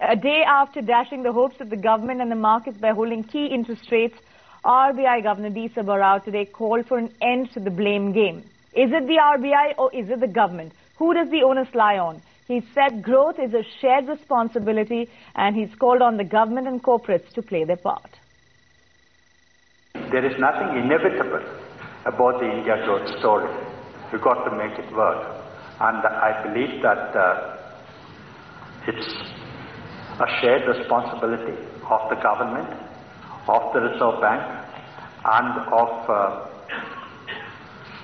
A day after dashing the hopes of the government and the markets by holding key interest rates, RBI Governor D. Subbarao today called for an end to the blame game. Is it the RBI or is it the government? Who does the onus lie on? He said growth is a shared responsibility and he's called on the government and corporates to play their part. There is nothing inevitable about the India growth story. We've got to make it work. And I believe that it's a shared responsibility of the government, of the Reserve Bank, and of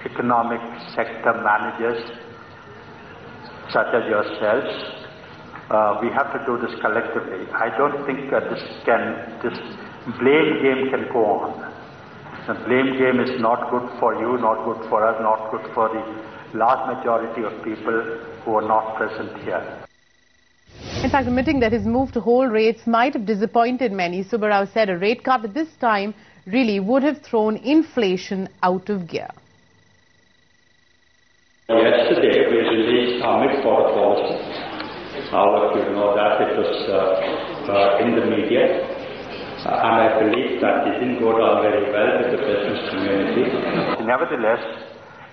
economic sector managers such as yourselves. We have to do this collectively. I don't think this blame game can go on. The blame game is not good for you, not good for us, not good for the large majority of people who are not present here. In fact, admitting that his move to hold rates might have disappointed many, Subbarao said a rate cut at this time really would have thrown inflation out of gear. Yesterday, we released our mid-quarter policy. All of you know that it was in the media. And I believe that it didn't go down very well with the business community. Nevertheless,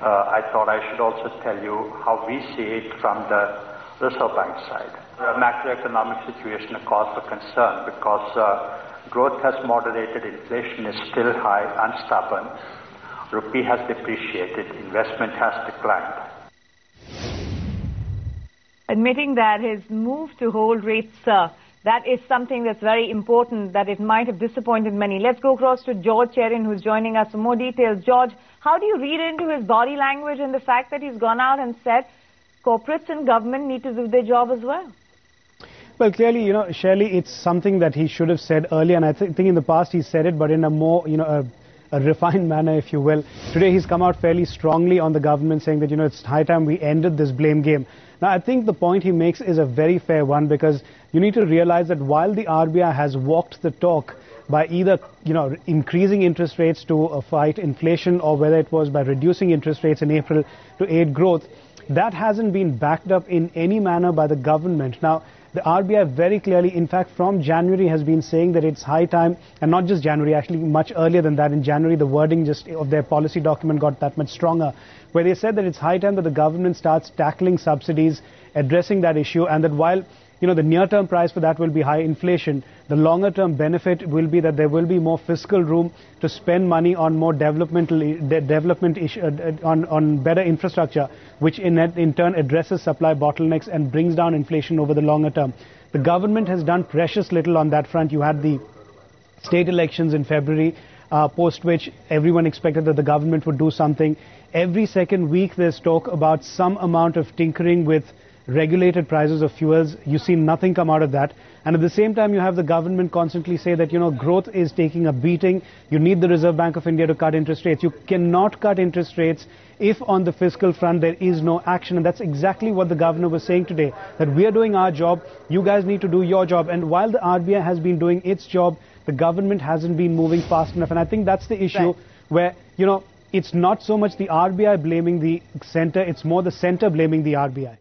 I thought I should also tell you how we see it from the Reserve Bank side. The macroeconomic situation is cause for concern because growth has moderated, inflation is still high and stubborn, rupee has depreciated, investment has declined. Admitting that his move to hold rates, that is something that's very important, that it might have disappointed many. Let's go across to George Cherin, who's joining us for more details. George, how do you read into his body language and the fact that he's gone out and said corporates and government need to do their job as well? Well, clearly, Shirley, it's something that he should have said earlier, and I think in the past he said it, but in a more, a refined manner, if you will. Today he's come out fairly strongly on the government, saying that, it's high time we ended this blame game. Now, I think the point he makes is a very fair one, because you need to realize that while the RBI has walked the talk by either, increasing interest rates to fight inflation, or whether it was by reducing interest rates in April to aid growth, that hasn't been backed up in any manner by the government. Now, the RBI very clearly, in fact, from January has been saying that it's high time, and not just January, actually much earlier than that. In January, the wording just of their policy document got that much stronger, where they said that it's high time that the government starts tackling subsidies, addressing that issue, and that while the near-term price for that will be high inflation, the longer-term benefit will be that there will be more fiscal room to spend money on more development on better infrastructure, which in turn addresses supply bottlenecks and brings down inflation over the longer term. The government has done precious little on that front. You had the state elections in February, post which everyone expected that the government would do something. Every second week there's talk about some amount of tinkering with regulated prices of fuels. You see nothing come out of that. And at the same time, you have the government constantly say that, growth is taking a beating. You need the Reserve Bank of India to cut interest rates. You cannot cut interest rates if on the fiscal front there is no action. And that's exactly what the governor was saying today, that we are doing our job. You guys need to do your job. And while the RBI has been doing its job, the government hasn't been moving fast enough. And I think that's the issue, where, it's not so much the RBI blaming the center, it's more the center blaming the RBI.